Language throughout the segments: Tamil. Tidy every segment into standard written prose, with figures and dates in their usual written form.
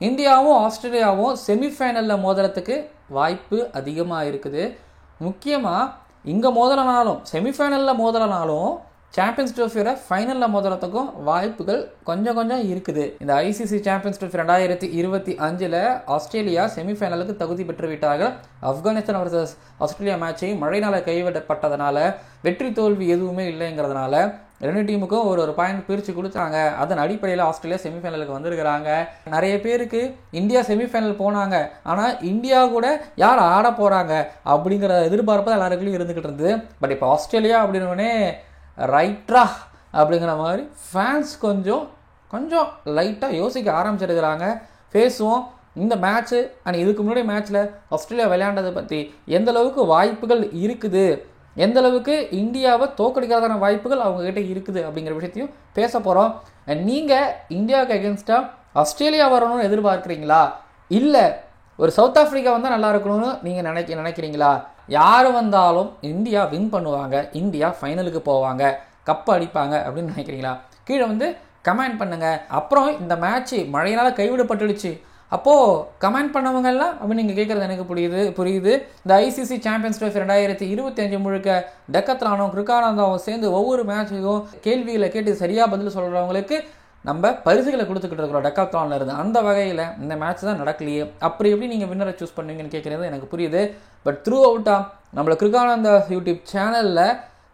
இந்தியாவும் ஆஸ்திரேலியாவும் செமிஃபைனலில் மோதுறதுக்கு வாய்ப்பு அதிகமாக இருக்குது. முக்கியமாக இங்கே மோதலனாலும் செமிஃபைனலில் மோதலனாலும் சாம்பியன்ஸ் ட்ரோஃபியோட ஃபைனலில் மோதுறதுக்கும் வாய்ப்புகள் கொஞ்சம் இருக்குது. இந்த ஐசிசி சாம்பியன்ஸ் ட்ரோஃபி 2025 ஆஸ்திரேலியா செமிஃபைனலுக்கு தகுதி பெற்று விட்டார்கள். ஆப்கானிஸ்தான் வர்சஸ் ஆஸ்திரேலியா மேட்சை மழையினால் கைவிடப்பட்டதுனால வெற்றி தோல்வி எதுவுமே இல்லைங்கிறதுனால ரெண்டு டீமுக்கும் ஒரு பாயிண்ட் பிரித்து கொடுத்தாங்க. அதன் அடிப்படையில் ஆஸ்திரேலியா செமிஃபைனலுக்கு வந்திருக்கிறாங்க. நிறைய பேருக்கு இந்தியா செமிஃபைனல் போனாங்க, ஆனால் இந்தியா கூட யார் ஆட போகிறாங்க அப்படிங்கிற எதிர்பார்ப்பு தான் எல்லாருக்குள்ளேயும் இருந்துக்கிட்டு இருந்தது. பட் இப்போ ஆஸ்திரேலியா அப்படின்னே ரைட்ரா அப்படிங்கிற மாதிரி ஃபேன்ஸ் கொஞ்சம் லைட்டாக யோசிக்க ஆரம்பிச்சிருக்கிறாங்க. பேசுவோம் இந்த மேட்ச்சு அண்ட் இதுக்கு முன்னாடி மேட்ச்சில் ஆஸ்திரேலியா விளையாண்டதை பற்றி, எந்த அளவுக்கு வாய்ப்புகள் இருக்குது, எந்த அளவுக்கு இந்தியாவை தோக்கடிக்கிறதான வாய்ப்புகள் அவங்ககிட்ட இருக்குது அப்படிங்கிற விஷயத்தையும் பேச போகிறோம். நீங்கள் இந்தியாவுக்கு அகேன்ஸ்டாக ஆஸ்திரேலியா வரணும்னு எதிர்பார்க்குறீங்களா, இல்லை ஒரு சவுத் ஆஃப்ரிக்கா வந்தால் நல்லா இருக்கணும்னு நீங்கள் நினைக்கிறீங்களா? யார் வந்தாலும் இந்தியா வின் பண்ணுவாங்க, இந்தியா ஃபைனலுக்கு போவாங்க, கப்பு அடிப்பாங்க அப்படின்னு நினைக்கிறீங்களா? கீழே வந்து கமெண்ட் பண்ணுங்கள். அப்புறம் இந்த மேட்ச்சு மழையினால் கைவிடப்பட்டுடுச்சு, அப்போது கமெண்ட் பண்ணவங்கெல்லாம் அப்படின்னு நீங்கள் கேட்குறது எனக்கு புரியுது. இந்த ஐசிசி சாம்பியன்ஸ் ட்ரோஃபி 2025 முழுக்க டெக்கத்லானும் கிருக்கானந்தாவும் சேர்ந்து ஒவ்வொரு மேட்சுக்கும் கேள்விகளை கேட்டு சரியாக பதில் சொல்கிறவங்களுக்கு நம்ம பரிசுகளை கொடுத்துக்கிட்டு இருக்கிறோம் டெக்காத்லானில் இருந்து. அந்த வகையில் இந்த மேட்ச் தான் நடக்கலையே, அப்படி எப்படி நீங்கள் வின்னரை சூஸ் பண்ணுவீங்கன்னு கேட்குறது எனக்கு புரியுது. பட் த்ரூ அவுட்டாக நம்மளை கிருக்கானந்தா யூடியூப் சேனலில்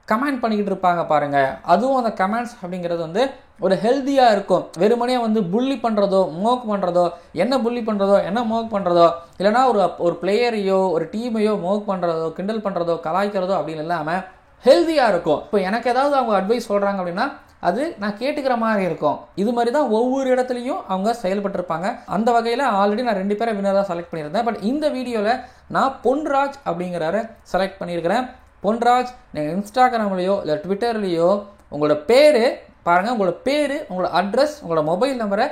கமெண்ட் பண்ணிக்கிட்டு இருப்பாங்க பாருங்கள். அதுவும் அந்த கமெண்ட்ஸ் அப்படிங்கிறது வந்து ஒரு ஹெல்த்தியாக இருக்கும். வெறுமனே வந்து புள்ளி பண்ணுறதோ மோக் பண்ணுறதோ, என்ன புள்ளி பண்ணுறதோ என்ன மோக் பண்ணுறதோ, இல்லைனா ஒரு பிளேயரையோ ஒரு டீமையோ மோக் பண்ணுறதோ கிண்டல் பண்ணுறதோ கலாய்க்கிறதோ அப்படின்னு இல்லாமல் ஹெல்த்தியாக இருக்கும். இப்போ எனக்கு ஏதாவது அவங்க அட்வைஸ் சொல்கிறாங்க அப்படின்னா அது நான் கேட்டுக்கிற மாதிரி இருக்கும். இது மாதிரி தான் ஒவ்வொரு இடத்துலையும் அவங்க செயல்பட்டுருப்பாங்க. அந்த வகையில் ஆல்ரெடி நான் 2 பேரை வினராக செலக்ட் பண்ணியிருந்தேன். பட் இந்த வீடியோவில் நான் பொன்ராஜ் அப்படிங்கிறவரை செலக்ட் பண்ணியிருக்கிறேன். பொன்ராஜ், நீங்கள் இன்ஸ்டாகிராம்லேயோ இல்லை ட்விட்டர்லேயோ உங்களோட பேர் பாருங்கள், உங்களோட பேர், உங்களோட அட்ரஸ், உங்களோட மொபைல் நம்பரை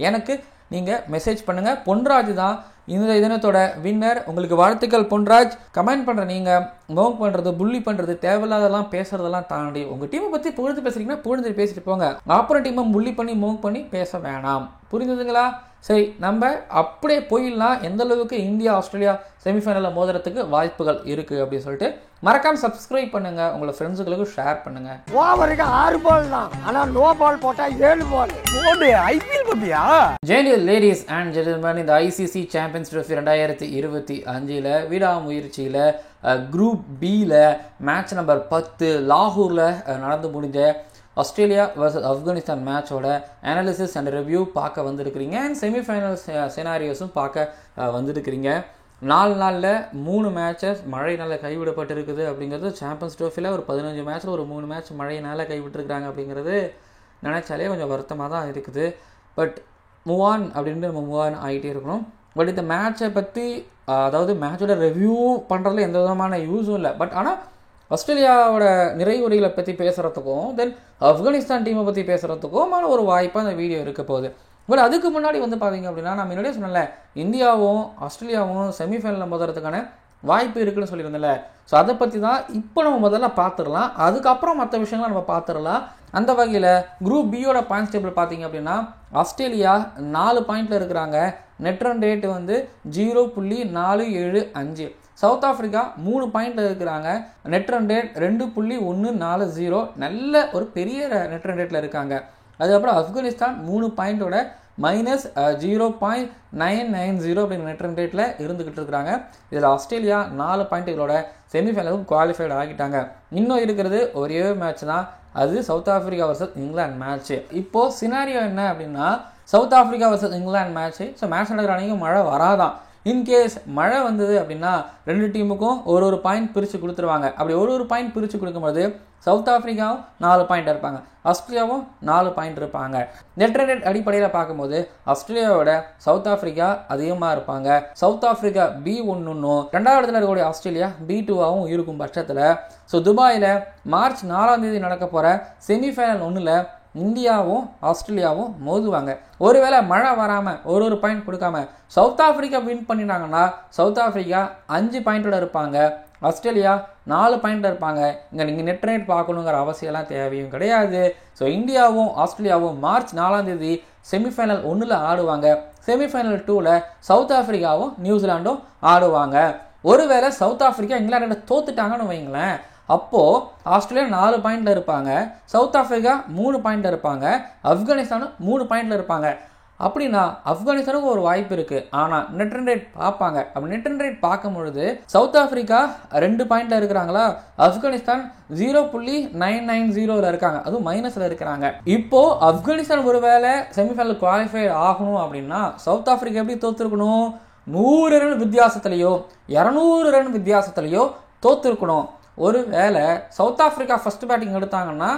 எனக்கு நீங்கள் மெசேஜ் பண்ணுங்கள். பொன்ராஜ் தான் இந்த தினத்தோட வின்னர். உங்களுக்கு வாழ்த்துக்கள் பொன்ராஜ். கமெண்ட் பண்ணுற நீங்கள் மோக் பண்ணுறது, புள்ளி பண்ணுறது, தேவையில்லாதெல்லாம் பேசுறதெல்லாம் தாண்டி உங்கள் டீமை பற்றி புகழ்ந்து பேசுகிறீங்கன்னா புகழ்ந்து பேசிட்டு போங்க. அப்புறம் டீமை புள்ளி பண்ணி மோக் பண்ணி பேச வேணாம். புரிஞ்சுதுங்களா? சரி, நம்ம அப்படியே போயிடலாம். எந்த அளவுக்கு இந்தியா ஆஸ்திரேலியா செமிஃபைனலில் மோதுறதுக்கு வாய்ப்புகள் இருக்குது அப்படின்னு சொல்லிட்டு மறக்காம சப்ஸ்கிரைப் பண்ணுங்க, உங்களை ஃப்ரெண்ட்ஸுகளுக்கு ஷேர் பண்ணுங்க. ஓவருக்கு 6 பால் தான், ஆனா நோ பால் போட்டா 7 பால். ஓடு ஐபிஎல் பத்தியா? ஜென்டில் லேடிஸ் அண்ட் ஜென்டில்மேன், இந்த ஐசிசி சாம்பியன்ஸ் ட்ரோஃபி 2025 விடாமுயற்சியில் குரூப் பியில் மேட்ச் நம்பர் 10 லாகூரில் நடந்து முடிஞ்ச ஆஸ்திரேலியா வர்சஸ் ஆப்கானிஸ்தான் மேட்சோட அனாலிசிஸ் அண்ட் ரிவ்யூ பார்க்க வந்திருக்கிறீங்க. அண்ட் செமிஃபைனல் சினாரியோஸும் பார்க்க வந்திருக்கிறீங்க. 4 நாளில் 3 மேட்சஸ் மழையினால் கைவிடப்பட்டிருக்குது அப்படிங்கிறது. சாம்பியன்ஸ் ட்ரோஃபியில் ஒரு 15 மேட்ச்சில் ஒரு 3 மேட்ச் மழையினால் கைவிட்டுருக்குறாங்க அப்படிங்கிறது நினச்சாலே கொஞ்சம் வருத்தமாக தான் இருக்குது. பட் மூவ் ஆன் அப்படின்ட்டு நம்ம மூவ் ஆன் ஆகிட்டே இருக்கணும். பட் இந்த மேட்சை பற்றி, அதாவது மேட்சோட ரிவ்யூ பண்ணுறதுல எந்த விதமான யூஸும் இல்லை. பட் ஆனால் ஆஸ்திரேலியாவோட நிறைவுரைகளை பற்றி பேசுகிறதுக்கும் தென் ஆப்கானிஸ்தான் டீமை பற்றி பேசுகிறதுக்கும் ஒரு வாய்ப்பாக அந்த வீடியோ இருக்க போகுது. பட் அதுக்கு முன்னாடி வந்து பார்த்தீங்க அப்படின்னா, நான் முன்னாடியே சொன்னல இந்தியாவும் ஆஸ்திரேலியாவும் செமிஃபைனலில் மோதுறதுக்கான வாய்ப்பு இருக்குன்னு சொல்லியிருந்தேன்ல. ஸோ அதை பற்றி தான் இப்போ நம்ம முதல்ல பார்த்துடலாம். அதுக்கப்புறம் மற்ற விஷயங்கள்லாம் நம்ம பார்த்துடலாம். அந்த வகையில் குரூப் பியோட பாயிண்ட்ஸ் டேபிள் பார்த்தீங்க அப்படின்னா ஆஸ்திரேலியா 4 பாயிண்டில் இருக்கிறாங்க. நெட் ரன் ரேட்டு வந்து 0.475. சவுத் ஆஃப்ரிக்கா 3 பாயிண்டில் இருக்கிறாங்க. Net run rate 2.140. நல்ல ஒரு பெரிய நெட் ரன் ரேட்டில் இருக்காங்க. அதுக்கப்புறம் ஆப்கானிஸ்தான் 3 பாயிண்டோட -0.990 அப்படிங்கிற நெட் ரன் ரேட்டில் இருந்துக்கிட்டு இருக்கிறாங்க. இதில் ஆஸ்திரேலியா 4 பாயிண்ட்டுகளோட செமிஃபைனலுக்கு குவாலிஃபைடு ஆகிட்டாங்க. இன்னும் இருக்கிறது ஒரே மேட்ச் தான், அது south Africa versus England match. இப்போது சினாரியோ என்ன அப்படின்னா, south Africa versus England match. So match நடக்கிற அன்றைக்கி மழை வராதான். இன்கேஸ் மழை வந்தது அப்படின்னா 2 டீமுக்கும் ஒரு பாயிண்ட் பிரித்து கொடுத்துருவாங்க. அப்படி ஒரு பாயிண்ட் பிரித்து கொடுக்கும்போது சவுத் ஆஃப்ரிக்காவும் 4 பாயிண்ட் இருப்பாங்க, ஆஸ்திரேலியாவும் 4 பாயிண்ட் இருப்பாங்க. நெட் ரன் ரேட் அடிப்படையில் பார்க்கும்போது ஆஸ்திரேலியாவோட சவுத் ஆஃப்ரிக்கா அதிகமாக இருப்பாங்க. சவுத் ஆஃப்ரிக்கா B1 2வது இடத்துல இருக்கக்கூடிய ஆஸ்திரேலியா B2 இருக்கும் பட்சத்தில், ஸோ துபாயில் மார்ச் 4ஆம் தேதி நடக்க போகிற செமிஃபைனல் 1ல் இந்தியாவும் ஆஸ்திரேலியாவும் மோதுவாங்க. ஒருவேளை மழை வராமல் ஒரு பாயிண்ட் கொடுக்காம சவுத் ஆஃப்ரிக்கா வின் பண்ணிட்டாங்கன்னா சவுத் ஆஃப்ரிக்கா 5 பாயிண்டோட இருப்பாங்க, ஆஸ்திரேலியா 4 பாயிண்டில் இருப்பாங்க. இங்கே நீங்கள் நெட் ரேட் பார்க்கணுங்கிற அவசியம்லாம் தேவையும் கிடையாது. ஸோ இந்தியாவும் ஆஸ்திரேலியாவும் மார்ச் 4ஆம் தேதி செமிஃபைனல் 1ல் ஆடுவாங்க. செமிஃபைனல் 2ல் சவுத் ஆஃப்ரிக்காவும் நியூசிலாண்டும் ஆடுவாங்க. ஒருவேளை சவுத் ஆஃப்ரிக்கா இங்கிலாண்டை தோத்துட்டாங்கன்னு வைங்களேன், அப்போது ஆஸ்திரேலியா 4 பாயிண்டில் இருப்பாங்க, சவுத் ஆஃப்ரிக்கா 3 பாயிண்டில் இருப்பாங்க, ஆப்கானிஸ்தானும் 3 பாயிண்டில் இருப்பாங்க. அப்படின்னா ஆப்கானிஸ்தானுக்கு ஒரு வாய்ப்பு இருக்குது. ஆனால் நெட் ரன் ரேட் பார்ப்பாங்க. அப்படி நெட் ரன் ரேட் பார்க்கும் பொழுது சவுத் ஆஃப்ரிக்கா 2 பாயிண்டில் இருக்கிறாங்களா, ஆப்கானிஸ்தான் 0.990 இருக்காங்க, அதுவும் மைனஸில் இருக்கிறாங்க. இப்போது ஆப்கானிஸ்தான் ஒருவேளை செமிஃபைனல் குவாலிஃபை ஆகணும் அப்படின்னா சவுத் ஆஃப்ரிக்கா எப்படி தோற்றுருக்கணும், 100 ரன் வித்தியாசத்துலையோ 200 ரன் வித்தியாசத்துலையோ தோற்றுருக்கணும். ஒரு வேளை சவுத் ஆஃப்ரிக்கா ஃபர்ஸ்ட் பேட்டிங் எடுத்தாங்கன்னா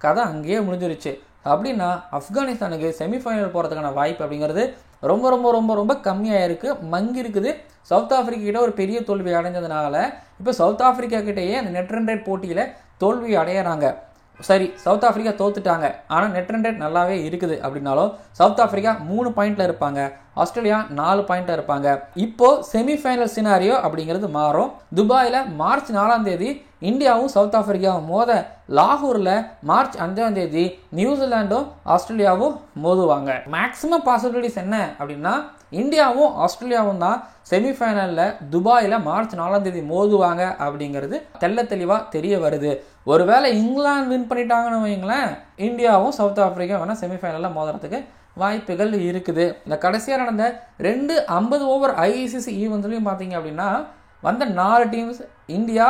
கதை அங்கேயே முடிஞ்சிருச்சு. அப்படின்னா ஆப்கானிஸ்தானுக்கு செமிஃபைனல் போகிறதுக்கான வாய்ப்பு அப்படிங்கிறது ரொம்ப ரொம்ப ரொம்ப ரொம்ப கம்மியாக இருக்குது, மங்கி இருக்குது. சவுத் ஆஃப்ரிக்கா கிட்ட ஒரு பெரிய தோல்வி அடைஞ்சதுனால இப்போ சவுத் ஆஃப்ரிக்கா கிட்டேயே அந்த நெட் ரன் ரேட் போட்டியில் தோல்வி அடையிறாங்க. சரி, சவுத் ஆஃப்ரிக்கா தோத்துட்டாங்க, ஆனால் நெட் ரன் ரேட் நல்லாவே இருக்குது அப்படின்னாலும் சவுத் ஆஃப்ரிக்கா 3 பாயிண்டில் இருப்பாங்க, ஆஸ்திரேலியா 4 பாயிண்டில் இருப்பாங்க. இப்போது செமிஃபைனல் சினாரியோ அப்படிங்கிறது மாறும். துபாயில் மார்ச் 4ஆம் தேதி இந்தியாவும் சவுத் ஆஃப்ரிக்காவும் மோத, லாகூரில் மார்ச் 5ஆம் தேதி நியூசிலாண்டும் ஆஸ்திரேலியாவும் மோதுவாங்க. மேக்ஸிமம் பாசிபிலிட்டிஸ் என்ன அப்படின்னா இந்தியாவும் ஆஸ்திரேலியாவும் தான் செமிஃபைனலில் துபாயில் மார்ச் 4ஆம் தேதி மோதுவாங்க அப்படிங்கிறது தெள்ள தெளிவாக தெரிய வருது. ஒருவேளை இங்கிலாந்து வின் பண்ணிட்டாங்கன்னு வைங்களேன், இந்தியாவும் சவுத் ஆஃப்ரிக்கா வேணால் செமிஃபைனலில் மோதுறதுக்கு வாய்ப்புகள் இருக்குது. இந்த கடைசியாக நடந்த 2 50 ஓவர் ஐசிசி ஈவெண்ட்ஸ்லையும் பார்த்தீங்க அப்படின்னா வந்த 4 teams India,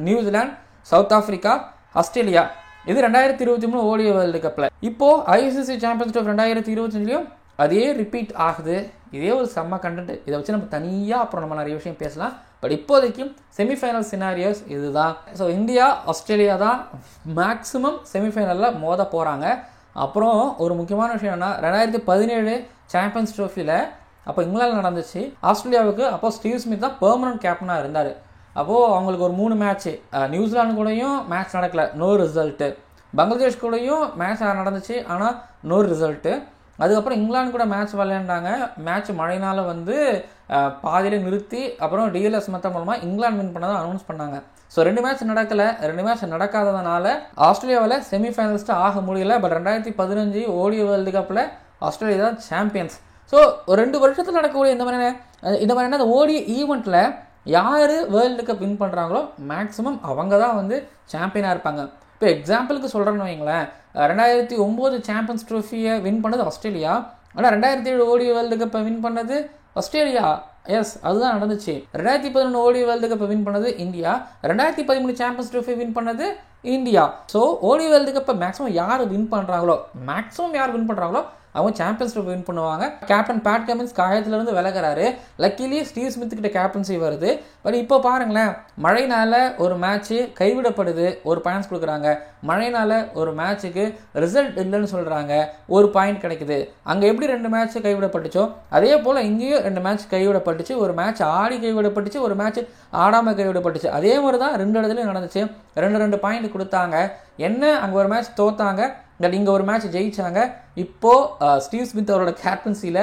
New Zealand, south Africa, Australia. இது 2023 ஓடிஐ வேர்ல்டு கப்பில். இப்போது ஐசிசி சாம்பியன்ஸ் ட்ரோஃபி 2025லையும் அதே ரிப்பீட் ஆகுது. இதே ஒரு செம்ம கண்டென்ட். இதை வச்சு நம்ம தனியாக அப்புறம் நம்ம நிறைய விஷயம் பேசலாம். பட் இப்போதைக்கும் செமிஃபைனல் சினாரியோஸ் இதுதான். ஸோ இந்தியா, ஆஸ்திரேலியா தான் மேக்ஸிமம் செமிஃபைனலில் மோத போகிறாங்க. அப்புறம் ஒரு முக்கியமான விஷயம் என்னன்னா 2017 சாம்பியன்ஸ் ட்ரோஃபியில் அப்போ இங்கிலாந்து நடந்துச்சு. ஆஸ்திரேலியாவுக்கு அப்போ ஸ்டீவ் ஸ்மித் தான் பெர்மனன்ட் கேப்டனாக இருந்தார். அப்போது அவங்களுக்கு ஒரு 3 மேட்ச்சு, நியூசிலாந்து கூடயும் மேட்ச் நடக்கலை, நோ ரிசல்ட்டு. பங்களாதேஷ் கூடயும் மேட்ச் நடந்துச்சு, ஆனால் நோ ரிசல்ட்டு. அதுக்கப்புறம் இங்கிலாந்து கூட மேட்ச் விளையாண்டாங்க. மேட்ச் மழையினால் பாதியில் நிறுத்தி அப்புறம் டிஎல்எஸ் மெத்தட் மூலமாக இங்கிலாந்து வின் பண்ணதை அனௌன்ஸ் பண்ணாங்க. ஸோ 2 மேட்ச் நடக்கலை. 2 மேட்ச் நடக்காததுனால ஆஸ்திரேலியாவில் செமிஃபைனலிஸ்ட்டாக ஆக முடியல. பட் 2015 ஓடிஐ வேர்ல்டு கப்பில் ஆஸ்திரேலியா தான் சாம்பியன்ஸ். ஸோ ஒரு 2 வருஷத்தில் நடக்கக்கூடிய இந்த மாதிரியான அந்த ஓடிஐ ஈவெண்ட்டில் யார் வேர்ல்டு கப் வின் பண்ணுறாங்களோ மேக்ஸிமம் அவங்க தான் சாம்பியனாக இருப்பாங்க. இப்போ எக்ஸாம்பிளுக்கு சொல்கிறேன்னு வைங்களேன், 2009 சாம்பியன்ஸ் ட்ரோஃபியை வின் பண்ணது ஆஸ்திரேலியா, ஆனால் 2007 ஓடிஐ வேர்ல்டு கப்பை வின் பண்ணது ஆஸ்திரேலியா. எஸ், அதுதான் நடந்துச்சு. 2011 ஓடிஐ வேர்ல்டு கப்பை வின் பண்ணது இந்தியா, 2013 சாம்பியன்ஸ் ட்ரோஃபி வின் பண்ணது இந்தியா. ஸோ ஓடிஐ வேர்ல்டு கப்பை மேக்ஸிமம் யார் வின் பண்ணுறாங்களோ அவங்க சாம்பியன்ஸ் ட்ரோஃபி வின் பண்ணுவாங்க. கேப்டன் பேட் கமின்ஸ் காயத்திலிருந்து விலகிறாரு. லக்கிலி ஸ்டீவ் ஸ்மித் கிட்ட கேப்டன்சி வருது. பட் இப்போ பாருங்களேன், மழைனால ஒரு மேட்ச்சு கைவிடப்படுது, ஒரு பாயிண்ட்ஸ் கொடுக்குறாங்க. மழைனால ஒரு மேட்ச்சுக்கு ரிசல்ட் இல்லைன்னு சொல்கிறாங்க, ஒரு பாயிண்ட் கிடைக்குது. அங்கே எப்படி 2 மேட்ச் கைவிடப்பட்டுச்சோ அதே போல் இங்கேயும் 2 மேட்ச் கைவிடப்பட்டுச்சு. ஒரு மேட்ச் ஆடி கைவிடப்பட்டுச்சு, ஒரு மேட்ச் ஆடாமல் கைவிடப்பட்டுச்சு. அதே மாதிரி தான் 2 இடத்துலையும் நடந்துச்சு. 2 பாயிண்ட் கொடுத்தாங்க. என்ன, அங்கே ஒரு மேட்ச் தோத்தாங்க, இங்கே ஒரு மேட்ச் ஜெயிச்சாங்க. இப்போது ஸ்டீவ் ஸ்மித் அவரோட கேப்டன்சியில்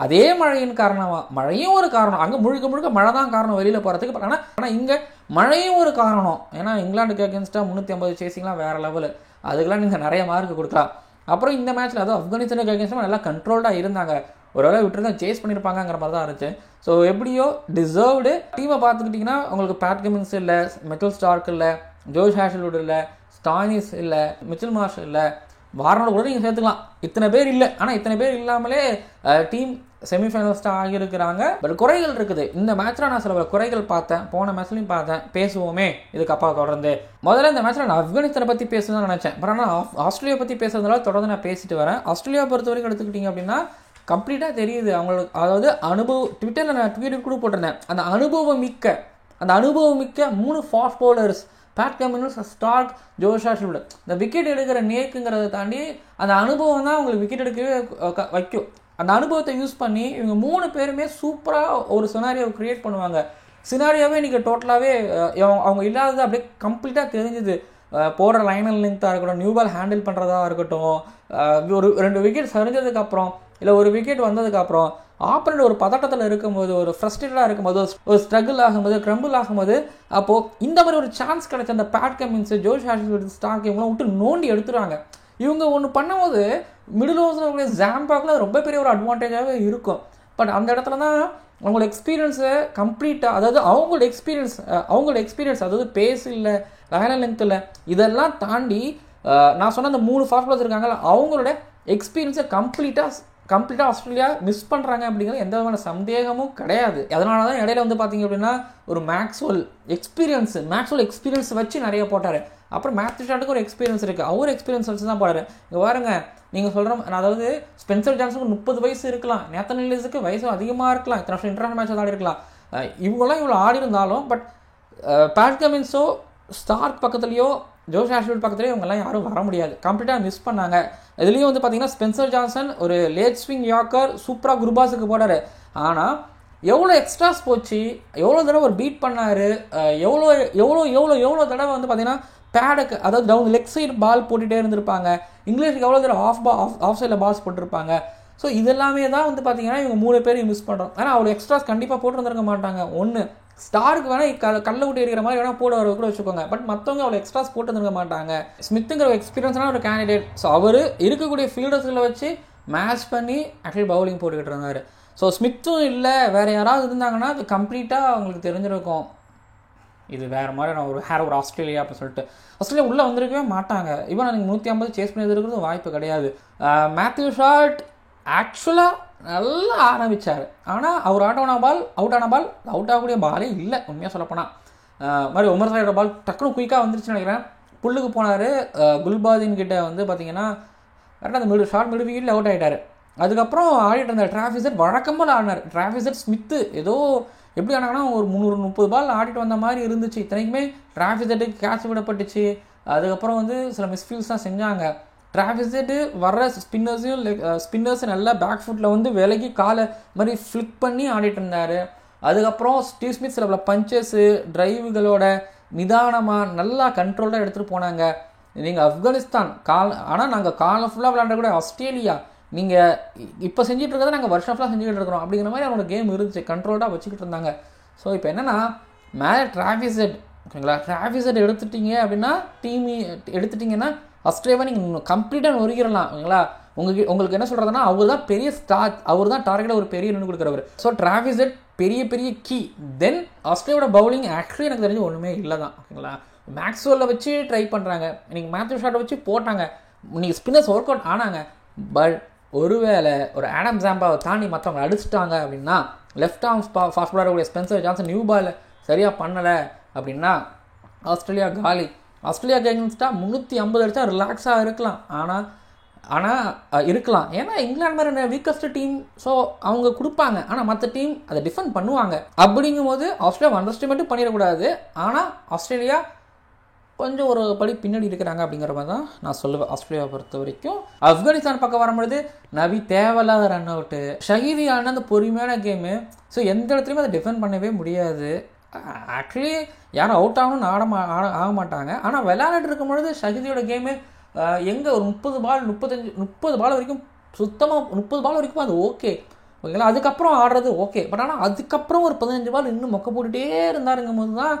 அதே மழையின் காரணமாக, மழையும் ஒரு காரணம், அங்கே முழுக்க மழை தான் காரணம் வெளியில் போகிறதுக்கு. ஆனால் இங்கே மழையும் ஒரு காரணம். ஏன்னா இங்கிலாந்துக்கு அகேன்ஸ்டாக 350 சேசிங்லாம் வேறு லெவலு, அதுக்கெல்லாம் நீங்கள் நிறைய மார்க் கொடுக்கலாம். அப்புறம் இந்த மேட்ச்சில் அதுவும் ஆப்கானிஸ்தானுக்கு அகேன்ஸ்டாக நல்லா கண்ட்ரோல்டாக இருந்தாங்க. ஒரு வேளை விட்டு தான் சேஸ் பண்ணியிருப்பாங்கிற மாதிரி தான் இருந்துச்சு. ஸோ எப்படியோ டிசர்வ்டு. டீமை பார்த்துக்கிட்டிங்கன்னா உங்களுக்கு பேட் கமின்ஸ் இல்லை, மிச்சல் ஸ்டார்க் இல்லை, ஜோஷ் ஹேசல்வுட் இல்லை, ஸ்டானிஸ் இல்லை, மிச்சல் மார்ஷ் இல்லை, வார்னர் கூட நீங்கள் சேர்த்துக்கலாம். இத்தனை பேர் இல்லை, ஆனால் இத்தனை பேர் இல்லாமலே டீம் செமிஃபைனலிஸ்டாக ஆகியிருக்கிறாங்க. பட் குறைகள் இருக்குது. இந்த மேட்ச்சில் நான் சில குறைகள் பார்த்தேன், போன மேட்ச்லையும் பார்த்தேன். பேசுவோமே இதுக்கு அப்பா தொடர்ந்து. முதல்ல இந்த மேட்ச்சில் நான் ஆப்கானிஸ்தானை பற்றி பேசுதான் நினச்சேன். பட் ஆனால் ஆஸ்திரேலியா பற்றி பேசுறதுனால தொடர்ந்து நான் பேசிட்டு வரேன். ஆஸ்திரேலியா பொறுத்த வரைக்கும் எடுத்துக்கிட்டிங்க அப்படின்னா கம்ப்ளீட்டாக தெரியுது அவங்களுக்கு. அதாவது ட்விட்டரில் நான் ட்வீட் கூட போட்டிருந்தேன், அந்த அனுபவம் மிக்க 3 fast bowlers, Pat Cummins, Starc, Josh Hazlewood. இந்த விக்கெட் எடுக்கிற நேக்குங்கிறத தாண்டி அந்த அனுபவம் தான் உங்களுக்கு விக்கெட் எடுக்கவே வைக்கும். அந்த அனுபவத்தை யூஸ் பண்ணி இவங்க 3 பேருமே சூப்பராக ஒரு சினாரியோவை க்ரியேட் பண்ணுவாங்க. சினாரியோவே நீங்கள் டோட்டலாகவே அவங்க இல்லாதது அப்படியே கம்ப்ளீட்டாக தெரிஞ்சுது. போடுற லைனல் லெங்க்த்தாக இருக்கட்டும், நியூ பால் ஹேண்டில் பண்ணுறதா இருக்கட்டும், ஒரு 2 விக்கெட் சரிஞ்சதுக்கப்புறம் இல்லை ஒரு விக்கெட் வந்ததுக்கப்புறம் ஆப்பரண்ட் ஒரு பதட்டத்தில் இருக்கும்போது, ஒரு ஃப்ரஸ்ட்ரேட்டடாக இருக்கும்போது, ஒரு ஸ்ட்ரகிள் ஆகும்போது, க்ரம்பிள் ஆகும்போது, அப்போது இந்த மாதிரி ஒரு சான்ஸ் கிடைச்ச அந்த பேட் கமின்ஸ், ஜோஷ் ஹேசல்வுட், ஸ்டார்க் இவங்களாம் விட்டு நோண்டி எடுத்துடுறாங்க. இவங்க ஒன்று பண்ணும்போது மிடில் ஓவர்ஸில் இருக்கக்கூடிய ஜாம்பாக்கில் ரொம்ப பெரிய ஒரு அட்வான்டேஜாகவே இருக்கும். பட் அந்த இடத்துல தான் அவங்களோட எக்ஸ்பீரியன்ஸை கம்ப்ளீட்டாக, அதாவது அவங்களோட எக்ஸ்பீரியன்ஸ் அதாவது பேஸ் இல்லை, லைன் லென்த் இல்லை, இதெல்லாம் தாண்டி நான் சொன்ன அந்த 3 ஃபாஸ்ட் பாலர்ஸ் இருக்காங்கல்ல, அவங்களோட எக்ஸ்பீரியன்ஸை கம்ப்ளீட்டாக ஆஸ்திரேலியா மிஸ் பண்ணுறாங்க அப்படிங்கிறது எந்த விதமான சந்தேகமும் கிடையாது. அதனால தான் இடையில வந்து பார்த்தீங்க அப்படின்னா ஒரு மேக்ஸ்வெல் எக்ஸ்பீரியன்ஸ் வச்சு நிறைய போட்டார். அப்புறம் மேத்யூ ஷாட்டுக்கு ஒரு எக்ஸ்பீரியன்ஸ் இருக்குது, அவர் எக்ஸ்பீரியன்ஸ் வச்சு தான் போடுறாரு. இங்கே பாருங்க, நீங்கள் சொல்கிற அதாவது ஸ்பென்சர் ஜான்சனுக்கு 30 வயசு இருக்கலாம், நேத்தன் எல்லிஸுக்கு வயசு அதிகமாக இருக்கலாம், இத்தனை வருஷம் இன்டர்நேஷனல் மேட்ச் ஆடி இருக்கலாம், இவங்களாம் இவ்வளோ ஆடி இருந்தாலும் பட் பேட் கமின்ஸோ ஸ்டார்க் பக்கத்துலையோ ஜோஷ் ஆஷ்வில்ட் பக்கத்துலேயே இவங்கெல்லாம் யாரும் வர முடியாது, கம்ப்ளீட்டாக மிஸ் பண்ணாங்க. இதுலேயும் வந்து பார்த்தீங்கன்னா ஸ்பென்சர் ஜான்சன் ஒரு லேட் ஸ்விங் யாக்கர் சூப்பராக குருபாஸுக்கு போடாரு. ஆனால் எவ்வளோ எக்ஸ்ட்ராஸ் போச்சு, எவ்வளோ தடவை ஒரு பீட் பண்ணார், எவ்வளோ தடவை வந்து பார்த்தீங்கன்னா பேடுக்கு அதாவது டவுன் லெக் சைடு பால் போட்டுகிட்டே இருந்திருப்பாங்க, இங்கிலீஷுக்கு எவ்வளோ தடவை ஆஃப் சைடில் பால்ஸ் போட்டிருப்பாங்க. ஸோ இதெல்லாமே தான் வந்து பார்த்தீங்கன்னா இவங்க 3 பேரையும் மிஸ் பண்ணுறோம். ஆனால் அவ்வளோ எக்ஸ்ட்ராஸ் கண்டிப்பாக போட்டுருந்துருக்க மாட்டாங்க. ஒன்று ஸ்டாருக்கு வேணால் கல்ல விட்டு எறிகிற மாதிரி வேணால் போட வர கூட வச்சுக்கோங்க, பட் மற்றவங்க அவ்வளோ எக்ஸ்ட்ராஸ் போட்டு வந்துருக்க மாட்டாங்க. ஸ்மித்துங்கிற எக்ஸ்பீரியன்ஸான ஒரு கேண்டிடேட். ஸோ அவர் இருக்கக்கூடிய ஃபீல்டர்ஸில் வச்சு மேட்ச் பண்ணி ஆக்சுவலி பவுலிங் போட்டுக்கிட்டு இருந்தார். ஸோ ஸ்மித்தும் இல்லை, வேறு யாராவது இருந்தாங்கன்னா அது கம்ப்ளீட்டாக அவங்களுக்கு தெரிஞ்சிருக்கும் இது வேறு மாதிரி நான் ஒரு ஆஸ்திரேலியா அப்படின்னு சொல்லிட்டு. ஆஸ்திரேலியா உள்ளே வந்திருக்கவே மாட்டாங்க. ஈவன் எனக்கு 150 சேஸ் பண்ணி இருக்கிறது வாய்ப்பு கிடையாது. மேத்யூ ஷாட் ஆக்சுவலாக நல்லா ஆரம்பித்தார், ஆனால் அவர் அவுட் ஆன பால் அவுட் ஆகக்கூடிய பாலே இல்லை உண்மையாக சொல்லப்போனால். மாதிரி உமர் சாயோட பால் டக்குனு குயிக்காக வந்துருச்சுன்னு நினைக்கிறேன். புல்லுக்கு போனார், குல்பாதீன் கிட்ட வந்து பார்த்தீங்கன்னா கரெக்டாக அந்த மிடு விக்கெட்டில் அவுட் ஆகிட்டார். அதுக்கப்புறம் ஆடிட்டு இருந்தார் டிராவிஸ் வழக்கமாக ஆடினார். டிராவிஸ் ஸ்மித்து ஏதோ எப்படி ஆனாங்கன்னா ஒரு 330 பால் ஆடிட்டு வந்த மாதிரி இருந்துச்சு. இத்தனைக்குமே டிராவிஸ் கேட்ச் விடப்பட்டுச்சு. அதுக்கப்புறம் வந்து சில மிஸ்ஃபீல்ஸ் தான் செஞ்சாங்க. டிராவிஸ் வர்ற ஸ்பின்னர்ஸ் நல்லா பேக் ஃபுட்டில் வந்து விலகி காலை மாதிரி ஃப்ளிக் பண்ணி ஆடிட்டு இருந்தார். அதுக்கப்புறம் ஸ்டீவ் ஸ்மித் சில பஞ்சஸு டிரைவுகளோட நிதானமாக நல்லா கண்ட்ரோல்டாக எடுத்துகிட்டு போனாங்க. நீங்கள் ஆப்கானிஸ்தான் ஆனால் நாங்கள் காலம் ஃபுல்லாக விளையாண்டக்கூடிய ஆஸ்திரேலியா நீங்கள் இப்போ செஞ்சுட்டு இருக்கிறத நாங்கள் வருஷம் ஃபுல்லாக செஞ்சுக்கிட்டு இருக்கிறோம் அப்படிங்கிற மாதிரி அவனோட கேம் இருந்துச்சு, கண்ட்ரோல்டாக வச்சுக்கிட்டு இருந்தாங்க. ஸோ இப்போ என்னென்னா மேலே டிராவிஸ் ஓகேங்களா, டிராவிஸ் எடுத்துட்டீங்க அப்படின்னா எடுத்துட்டிங்கன்னா ஆஸ்திரேலியாவை நீங்கள் கம்ப்ளீட்டாக நொறுக்கிடலாம். ஓகேங்களா, உங்களுக்கு என்ன சொல்கிறதுனா அவர் தான் பெரிய ஸ்டார், அவர் தான் டார்கெட்டாக ஒரு பெரிய ரன் கொடுக்குறவர். ஸோ டிராவிஸ் பெரிய கீ. தென் ஆஸ்திரேலியாவோட பவுலிங் ஆக்சுவலி எனக்கு தெரிஞ்சு ஒன்றுமே இல்லை தான். ஓகேங்களா, மேக்ஸ்வெல்லை வச்சு ட்ரை பண்ணுறாங்க, இன்றைக்கி மேத்யூ ஷாட்டை வச்சு போட்டாங்க, இன்றைக்கி ஸ்பின்னர்ஸ் ஒர்க் அவுட் ஆனாங்க. பட் ஒருவேளை ஒரு ஆடம் ஜாம்பாவை தாண்டி மற்றவங்க அடிச்சிட்டாங்க அப்படின்னா, left arm fast bowler Spencer Johnson new ball சரியாக பண்ணலை அப்படின்னா ஆஸ்திரேலியா காலி. ஆஸ்திரேலியா அகேன்ஸ்டாக 350 அடித்தா ரிலாக்ஸாக இருக்கலாம். ஆனால் இருக்கலாம், ஏன்னா இங்கிலாந்து மாதிரி வீக்கஸ்ட் டீம். ஸோ அவங்க கொடுப்பாங்க, ஆனால் மற்ற டீம் அதை டிஃபெண்ட் பண்ணுவாங்க. அப்படிங்கும்போது ஆஸ்திரேலியா அண்டர்ஸ்டிமேட்டும் பண்ணிடக்கூடாது. ஆனால் ஆஸ்திரேலியா கொஞ்சம் ஒரு படி பின்னாடி இருக்கிறாங்க அப்படிங்கிற மாதிரி தான் நான் சொல்லுவேன் ஆஸ்திரேலியாவை பொறுத்த வரைக்கும். ஆப்கானிஸ்தான் பக்கம் வரும்பொழுது நபி தேவையில்லாத ரன் அவுட்டு, ஷஹீதி ஆன அந்த பொறுமையான கேமு. ஸோ எந்த இடத்துலையுமே அதை டிஃபெண்ட் பண்ணவே முடியாது. ஆக்சுவலி யாரும் அவுட் ஆகணும்னு ஆக மாட்டாங்க. ஆனால் விளையாடிட்டு இருக்கும்பொழுது ஷஹீதியோட கேமு எங்கே ஒரு 30 பால் வரைக்கும் சுத்தமாக 30 பால் வரைக்கும் அது ஓகேங்களா. அதுக்கப்புறம் ஆடுறது ஓகே, பட் ஆனால் அதுக்கப்புறம் ஒரு 15 பால் இன்னும் மொக்க போட்டுகிட்டே இருந்தாருங்கும் போது தான்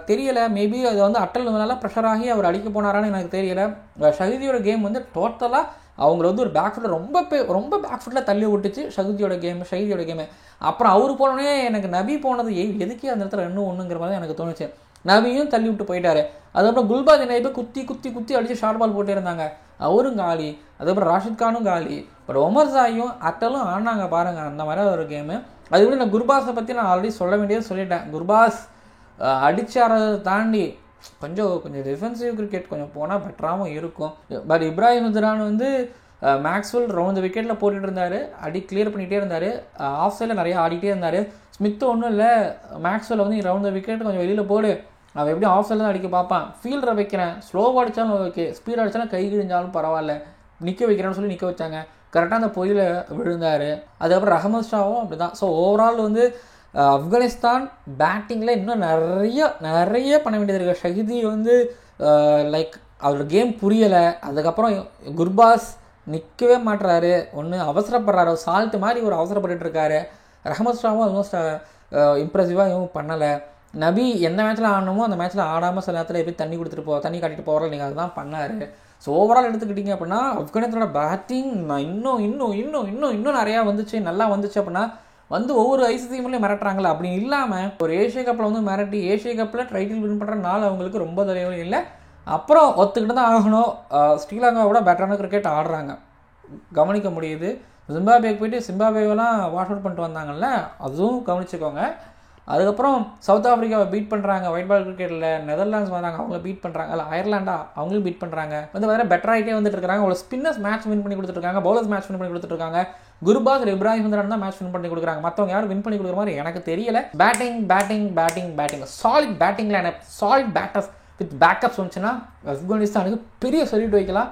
தெரியலை. மேபி அது வந்து அட்டல் மேலே ப்ரெஷர் ஆகி அவர் அடிக்க போனாரான்னு எனக்கு தெரியலை. ஷஹீதியோட கேம் வந்து டோட்டலாக அவங்கள வந்து ஒரு பேக் ஃபுட்டில் ரொம்ப பேக் ஃபுட்டில் தள்ளி விட்டுச்சு ஷஹீதியோட கேமு. அப்புறம் அவர் போனோடனே எனக்கு நபி போனது எதுக்கே அந்த இடத்துல 2-1ங்கிற மாதிரி எனக்கு தோணுச்சு. நபியும் தள்ளி விட்டு போயிட்டாரு. அதுக்கப்புறம் குல்பாதீன் போய் குத்தி அடித்து ஷார்ட் பால் போட்டே இருந்தாங்க, அவரும் காலி. அதுக்கப்புறம் ராஷித் கானும் காலி. பட் ஒமர் சாயும் அட்டலும் ஆனாங்க பாருங்கள், அந்த மாதிரி ஒரு கேமு. அதுக்கப்புறம் நான் குர்பாஸை பற்றி நான் ஆல்ரெடி சொல்ல வேண்டியது சொல்லிட்டேன். குர்பாஸ் அடிச்சாரதை தாண்டி கொஞ்சம் டிஃபென்சிவ் கிரிக்கெட் கொஞ்சம் போனால் பெட்டராகவும் இருக்கும். பட் இப்ராஹிம் உத்ரான் வந்து மேக்ஸ்வெல் ரவுண்ட் விக்கெட்டில் போட்டுட்டு இருந்தார், கிளியர் பண்ணிகிட்டே இருந்தார், ஆஃப் சைடில் நிறையா ஆடிட்டே இருந்தார். ஸ்மித்து ஒன்றும் இல்லை, மேக்ஸ்வெல் வந்து ரவுண்ட் விக்கெட் கொஞ்சம் வெளியில் போடு, அவன் எப்படியும் ஆஃப் சைடில் தான் அடிக்க பார்ப்பான், ஃபீல்டரை வைக்கிறேன், ஸ்லோவாக அடித்தாலும் ஓகே, ஸ்பீட் அடித்தாலும் கை கிழிஞ்சாலும் பரவாயில்ல, நிற்க வைக்கிறேன்னு சொல்லி நிற்க வச்சாங்க. கரெக்டாக அந்த பொயில விழுந்தார். அதுக்கப்புறம் ரஹமத் ஷாவும் அப்படி தான். ஸோ ஓவரால் வந்து ஆப்கானிஸ்தான் பேட்டிங்கில் இன்னும் நிறைய பண்ண வேண்டியது இருக்குது. ஷஹீதி வந்து லைக் அவரோட கேம் புரியலை. அதுக்கப்புறம் குர்பாஸ் நிற்கவே மாட்டுறாரு, ஒன்று அவசரப்படுறாரு, சால்ட்டு மாதிரி ஒரு அவசரப்பட்டு இருக்காரு. ரஹமத் ஷாவும் ஆல்மோஸ்ட் இம்ப்ரெசிவாக எதுவும் பண்ணலை. நபி எந்த மேட்ச்சில் ஆடணுமோ அந்த மேட்ச்சில் ஆடாமல் சில நேரத்தில் எப்படி தண்ணி காட்டிட்டு போகிறோம் நீங்கள் அதுதான் பண்ணார். ஸோ ஓவரால் எடுத்துக்கிட்டிங்க அப்படின்னா ஆப்கானிஸ்தானோட பேட்டிங் இன்னும் நிறையா வந்துச்சு, நல்லா வந்துச்சு அப்படின்னா வந்து ஒவ்வொரு ஐசிசிலையும் மிரட்டுறாங்களே அப்படி இல்லாமல் ஒரு ஏஷியா கப்பில் வந்து மிரட்டி ஏஷியா கப்பில் டைட்டில் வின் பண்ணுற நாள் அவங்களுக்கு ரொம்ப தலைவலி இல்லை. அப்புறம் ஒத்துக்கிட்டு தான் ஆகணும். ஸ்ரீலங்காவோட பெட்டரான கிரிக்கெட் ஆடுறாங்க, கவனிக்க முடியுது. ஜிம்பாப்வேக்கு போயிட்டு ஜிம்பாப்வேவெல்லாம் வாஷ் அவுட் பண்ணிட்டு வந்தாங்கல்ல, அதுவும் கவனிச்சுக்கோங்க. அதுக்கப்புறம் சவுத் ஆஃப்ரிக்காவை பீட் பண்ணுறாங்க ஒயிட் பால் கிரிக்கெட்டில். நெதர்லாண்ட்ஸ் வந்தாங்க, அவங்கள பீட் பண்ணுறாங்க. இல்லை அயர்லாண்டா, அவங்களும் பீட் பண்ணுறாங்க. வந்து வேறு பெட்டராகிட்டே வந்துட்டு இருக்காங்க. அவ்வளோ ஸ்பின்னர்ஸ் மேட்ச் வின் பண்ணி கொடுத்துருக்காங்க, பவுலர்ஸ் மேட்ச் வின் பண்ணி கொடுத்துருக்காங்க. குருபாஸ் இப்ராஹிம் தான் மேட்ச் வின் பண்ணி கொடுக்குறாங்க. மற்றவங்க யாரும் வின் பண்ணி கொடுக்குற மாதிரி எனக்கு தெரியல. Batting solid batting lineup, solid batters with backups வந்துச்சுன்னா ஆப்கானிஸ்தானுக்கு பெரிய சொல்லிட்டு வைக்கலாம்,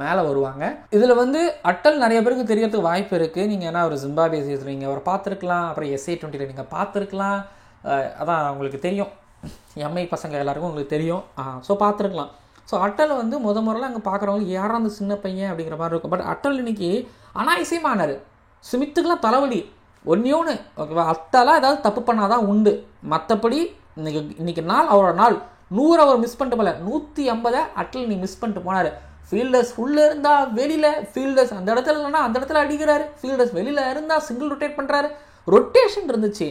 மேலே வருவாங்க. இதில் வந்து அட்டல் நிறைய பேருக்கு தெரியறதுக்கு வாய்ப்பு இருக்குது. நீங்கள் ஏன்னா ஒரு ஜிம்பாப்வே சீரிஸில் நீங்கள் அவரை பார்த்துருக்கலாம், அப்புறம் SA20 நீங்கள் பார்த்துருக்கலாம். அதான் உங்களுக்கு தெரியும், எம்ஐ பசங்க எல்லாருக்கும் உங்களுக்கு தெரியும். ஸோ பார்த்துருக்கலாம். ஸோ அட்டல் வந்து முதல்ல அங்கே பார்க்குறவங்க யாரும் அந்த சின்ன பையன் அப்படிங்கிற மாதிரி இருக்கும். பட் அட்டல் இன்னைக்கு அனாயசியமானார். ஸ்மித்துக்கெலாம் தலைவலி ஒன்று ஓகேவா. அட்டலாக ஏதாவது தப்பு பண்ணாதான் உண்டு. மற்றபடி இன்னைக்கு நாள் அவரோட நாள். 100 அவர் மிஸ் பண்ணிட்டு போல, 150 அட்டல் நீ மிஸ் பண்ணிட்டு போனார். ஃபீல்டர்ஸ் உள்ளே இருந்தால் வெளியில், ஃபீல்டர்ஸ் அந்த இடத்துல இல்லைன்னா அந்த இடத்துல அடிக்கிறாரு, ஃபீல்டர்ஸ் வெளியில் இருந்தால் சிங்கிள் ரொட்டேட் பண்ணுறாரு. ரொட்டேஷன் இருந்துச்சு,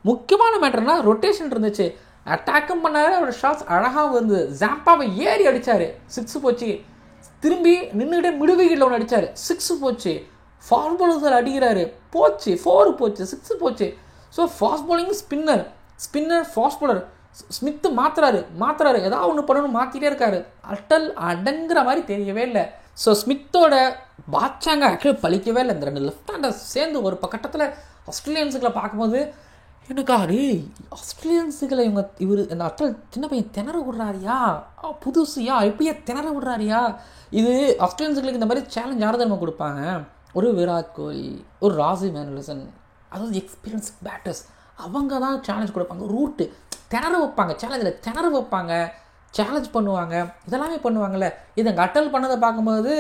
முக்கியமான மேட்டர்னா ரொட்டேஷன் இருந்துச்சு. அட்டாக்கும் பண்ணாரு, அவரோட ஷாட்ஸ் அழகாக வந்து ஜாம்பாவை ஏறி அடித்தார், 6 போச்சு. திரும்பி நின்றுக்கிட்டே மிடுவிகில் ஒன்று அடித்தார், 6 போச்சு. ஃபாஸ்ட் பவுலர்ஸில் அடிக்கிறாரு, போச்சு, 4 போச்சு, 6 போச்சு. So fast bowling spinner fast bowler. Smith மாத்துறாரு ஏதாவது ஒன்று பண்ணணும், மாற்றிட்டே இருக்காரு. அட்டல் அடங்குற மாதிரி தெரியவே இல்லை. ஸோ ஸ்மித்தோட பாட்சாங்க ஆக்சுவலி பழிக்கவே இல்லை. இந்த 2 லெஃப்ட் ஹேண்டர் சேர்ந்து ஒரு கட்டத்தில் ஆஸ்திரேலியன்ஸுக்களை பார்க்கும்போது எனக்கு ஆஸ்திரேலியன்ஸுகளை இவர் இந்த அட்டல் சின்ன பையன் திணற விடுறாரியா, புதுசுயா எப்படியா திணற விடுறாரியா. இது ஆஸ்திரேலியன்ஸுகளுக்கு இந்த மாதிரி சேலஞ்ச் யாரும் நம்ம கொடுப்பாங்க, ஒரு விராட் கோலி, ஒரு ராசிம் ஹாரிசன், அதாவது எக்ஸ்பீரியன்ஸ் பேட்டர்ஸ், அவங்க தான் சேலஞ்ச் கொடுப்பாங்க. ரூட்டு திணற வைப்பாங்க, திணற வைப்பாங்க, சேலஞ்ச் பண்ணுவாங்க, இதெல்லாமே பண்ணுவாங்கள்ல. இது எங்கள் அட்டல் பண்ணதை பார்க்கும்போது,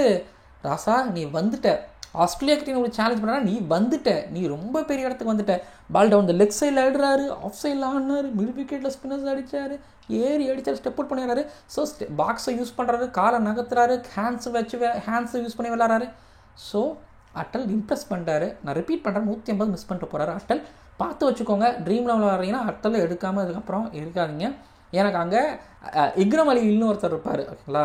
ராசா நீ வந்துட்ட, ஆஸ்திரேலியா கிட்ட ஒரு சேலஞ்ச் பண்ணா நீ வந்துட்ட, நீ ரொம்ப பெரிய இடத்துக்கு வந்துட்ட. பால் டவுன் த லெக் சைடில் ஆடுறாரு, ஆஃப் சைடில் ஆடினாரு, மிட் விக்கெட்டில் ஸ்பின்னர்ஸ் அடித்தார், ஏறி அடித்தார், ஸ்டெப் அவுட் பண்ணிடுறாரு. ஸோ பாக்ஸை யூஸ் பண்ணுறாரு, காலை நகர்த்துறாரு, ஹேண்ட்ஸை யூஸ் பண்ணி விளாட்றாரு. ஸோ அட்டல் இம்ப்ரெஸ் பண்ணிட்டாரு. நான் ரிப்பீட் பண்ணுறேன், 150 மிஸ் பண்ணிட்டு போகிறாரு அட்டல். பார்த்து வச்சுக்கோங்க, ட்ரீம் லெவலில் வர்றீங்கன்னா அட்டல் எடுக்காமல் அதுக்கப்புறம் இருக்காதிங்க. எனக்கு அங்கே இக்ரம் அலின்னு ஒருத்தர் இருப்பார் ஓகேங்களா,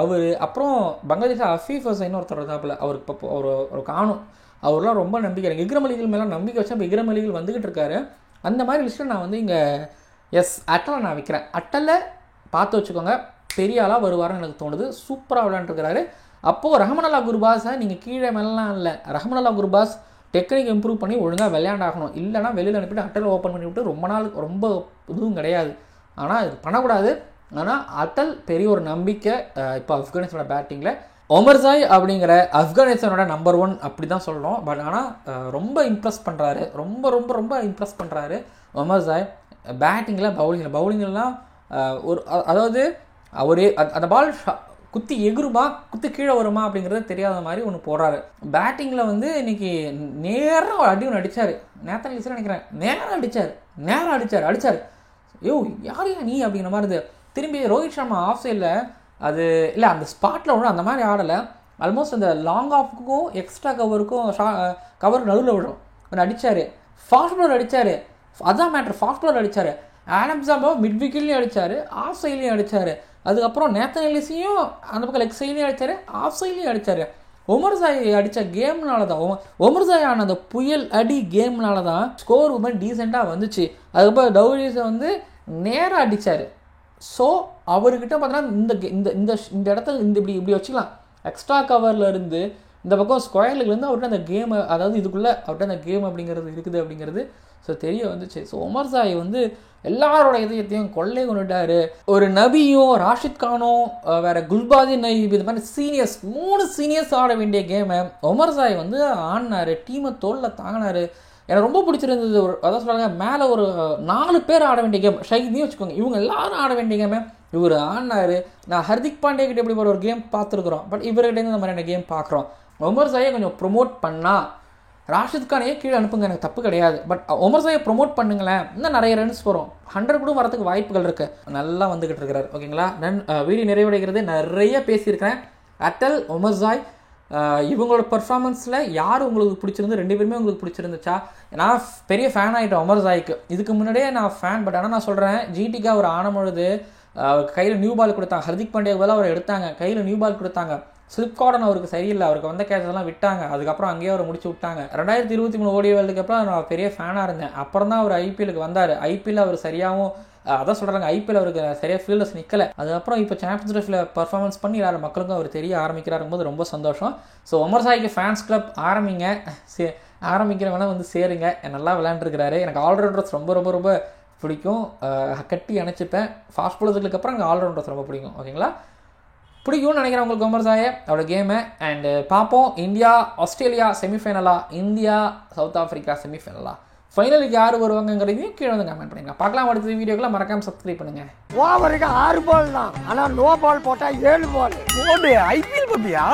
அவர். அப்புறம் பங்களாதேஷ் அஃபீஃப் ஹுசைன் ஒருத்தர் இருந்தாப்புல, அவருக்கு இப்போ ஒரு காணும். அவர்லாம் ரொம்ப நம்பிக்கை எனக்கு இக்ரம் அலிகள் மேலே நம்பிக்கை வச்சா. இப்போ இக்ரம் அலிகள் வந்துக்கிட்டு இருக்காரு. அந்த மாதிரி லிஸ்ட்டில் நான் வந்து இங்கே அட்டலை நான் வைக்கிறேன். அட்டலை பார்த்து வச்சுக்கோங்க, பெரிய ஆளாக வருவார்னு எனக்கு தோணுது. சூப்பராக விளையாண்டுருக்கிறாரு. அப்போது ரஹ்மனுல்லா குர்பாஸை நீங்கள் கீழே மேலாம் இல்லை, ரஹ்மனுல்லா குர்பாஸ் டெக்னிக் இம்ப்ரூவ் பண்ணி ஒழுங்காக விளையாண்டாகணும். இல்லைனா வெளியில் அனுப்பிட்டு அட்டல் ஓப்பன் பண்ணி விட்டு ரொம்ப இதுவும் கிடையாது. ஆனால் இது பண்ணக்கூடாது. ஆனால் அட்டல் பெரிய ஒரு நம்பிக்கை இப்போ ஆப்கானிஸ்தானோட பேட்டிங்கில். ஒமர்சாய் அப்படிங்கிற ஆப்கானிஸ்தானோட நம்பர் 1 அப்படி தான் சொல்லணும். பட் ஆனால் ரொம்ப இம்ப்ரெஸ் பண்ணுறாரு, ரொம்ப இம்ப்ரெஸ் பண்ணுறாரு ஒமர்சாய். பேட்டிங்கில் பவுலிங்லாம் ஒரு அதாவது அவரே அந்த பால் குத்தி எகுருமா குத்தி கீழே வருமா அப்படிங்கிறது தெரியாத மாதிரி ஒன்று போடுறாரு. பேட்டிங்கில் வந்து இன்னைக்கு நேரம் அடி ஒன்று அடித்தார், நேத்தன் லிஸ்டில் நினைக்கிறேன், நேரம் அடித்தார். யோ யாரையா நீ அப்படிங்கிற மாதிரி இருந்தது. திரும்பி ரோஹித் சர்மா ஆஃப் சைடில் அது இல்லை, அந்த ஸ்பாட்டில் ஒன்றும் அந்த மாதிரி ஆடலை. ஆல்மோஸ்ட் அந்த லாங் ஆஃபுக்கும் எக்ஸ்ட்ரா கவருக்கும் கவர் நடுவில் விடும் ஒன்று அடித்தார். ஃபாஸ்ட் பவுலர் அடித்தார், அதுதான் மேட்ரு. ஃபாஸ்ட் பவுலர் அடித்தார். ஆடம் ஜாம்போ மிட் விக்கெட்லேயும் அடித்தார், ஆஃப் சைட்லேயும் அடித்தார். அதுக்கப்புறம் நேத்தன் எலிஸையும் அந்த பக்கம் லெக் சைட்லேயும் அடித்தார், ஆஃப் சைட்லேயும் அடித்தார். ஒமர்சாய் அடித்த கேம்னால தான், ஒமர்சாய் ஆன அந்த புயல் அடி கேம்னால தான் ஸ்கோர் ரொம்ப டீசெண்டாக வந்துச்சு. அதுக்கப்புறம் டவுரிஸை வந்து நேராக அடித்தார். ஸோ அவர்கிட்ட பார்த்தோன்னா இந்த இடத்துல இப்படி வச்சுக்கலாம். எக்ஸ்ட்ரா கவரில் இருந்து இந்த பக்கம் ஸ்கொயர்லேருந்து அவர்கிட்ட அந்த கேம், அதாவது இதுக்குள்ளே அவர்கிட்ட அந்த கேம் அப்படிங்கிறது இருக்குது அப்படிங்கிறது ஸோ தெரிய வந்துச்சு. ஸோ ஒமர்சாய் வந்து எல்லாரோட இதயத்தையும் கொள்ளை கொண்டுட்டார். ஒரு நபியும் ராஷித் கானும் வேறு குல்பாதி நயீப் இது மாதிரி சீனியர்ஸ் 3 சீனியர்ஸ் ஆட வேண்டிய கேமை ஒமர்சாய் வந்து ஆடினார், டீமை தோளில் தாங்கினார். எனக்கு ரொம்ப பிடிச்சிருந்தது. அதான் சொல்கிறாங்க, மேலே ஒரு 4 பேர் ஆட வேண்டிய கேம், ஷைனியும் வச்சுக்கோங்க, இவங்க எல்லாரும் ஆட வேண்டிய கேமை இவர் ஆடினார். நான் ஹர்திக் பாண்டியா கிட்ட எப்படி ஒரு கேம் பார்த்துருக்குறோம், பட் இவர்கிட்ட இந்த மாதிரியான கேம் பார்க்குறோம். ஒமர்சாயை கொஞ்சம் ப்ரொமோட் பண்ணால், ராஷித் கானையே கீழே அனுப்புங்க, எனக்கு தப்பு கிடையாது, பட் ஒமர்சாயை ப்ரொமோட் பண்ணுங்களேன், இன்னும் நிறைய ரன்ஸ் வரும், 100 கூட வரதுக்கு வாய்ப்புகள் இருக்குது. நல்லா வந்துக்கிட்டு இருக்கிறார் ஓகேங்களா. வீடியோ நிறைவடைகிறது, நிறைய பேசியிருக்கிறேன். அட்டல், ஒமர்சாய் இவங்களோட பர்ஃபார்மன்ஸில் யார் உங்களுக்கு பிடிச்சிருந்து? 2 பேருமே உங்களுக்கு பிடிச்சிருந்துச்சா? நான் பெரிய ஃபேன் ஆகிட்டேன் ஒமர்சாய்க்கு. இதுக்கு முன்னாடியே நான் ஃபேன். பட் ஆனால் நான் சொல்கிறேன், ஜிடிக்கு அவர் ஆனம்பொழுது கையில் நியூ பால் கொடுத்தாங்க. ஹர்திக் பாண்டியா பதிலாக அவர் எடுத்தாங்க, கையில் நியூ பால் கொடுத்தாங்க. ஸ்லிப் கார்டன் அவருக்கு சரியில்லை, அவருக்கு வந்த கேட்செல்லாம் விட்டாங்க. அதுக்கப்புறம் அங்கேயே அவர் முடிச்சு விட்டாங்க. 2023 ஓடிஐ வேர்ல்டு கப்பில் நான் பெரிய ஃபேனாக இருந்தேன். அப்புறம் தான் அவர் ஐபிஎலுக்கு வந்தார். ஐபிஎல் அவர் சரியாகவும் அதான் சொல்கிறாங்க, ஐபிஎல் அவருக்கு சரியாக ஃபீல்டர்ஸ் நிற்கலை. அதுக்கப்புறம் இப்போ சாம்பியன்ஸ் ட்ரோஃபியில் பர்ஃபார்மன்ஸ் பண்ணி எல்லாரும் மக்களுக்கும் அவர் தெரிய ஆரம்பிக்கிறாரும் போது ரொம்ப சந்தோஷம். ஸோ ஒமர்சாய்க்கு ஃபேன்ஸ் கிளப் ஆரம்பிங்க, ஆரம்பிக்கிறவனா வந்து சேருங்க. நல்லா விளையாண்டுருக்கிறாரு. எனக்கு ஆல்ரவுண்டர்ஸ் ரொம்ப ரொம்ப ரொம்ப பிடிக்கும், கட்டி அணைச்சிப்பேன். ஃபாஸ்ட் பவுலர்களுக்கு அப்புறம் எனக்கு ஆல்ரவுண்டர்ஸ் ரொம்ப பிடிக்கும். ஓகேங்களா, பிடிக்கும்னு நினைக்கிறேன் உங்களுக்கு ஒமர்சாயை, அவரோட கேமை. அண்டு பார்ப்போம், இந்தியா ஆஸ்திரேலியா செமிஃபைனலா, இந்தியா சவுத் ஆஃப்ரிக்கா செமிஃபைனலா, ஃபைனலுக்கு யார் வருவாங்கங்கிறதையும் கீழே வந்து கமெண்ட் பண்ணுங்க. பார்க்கலாம். அடுத்த வீடியோக்கெல்லாம் மறக்காமல் சப்ஸ்கிரைப் பண்ணுங்கள். ஓவருக்கு 6 பால் தான், ஆனால் நோ பால் போட்டால் 7 பால். ஐபிஎல் பத்தியா?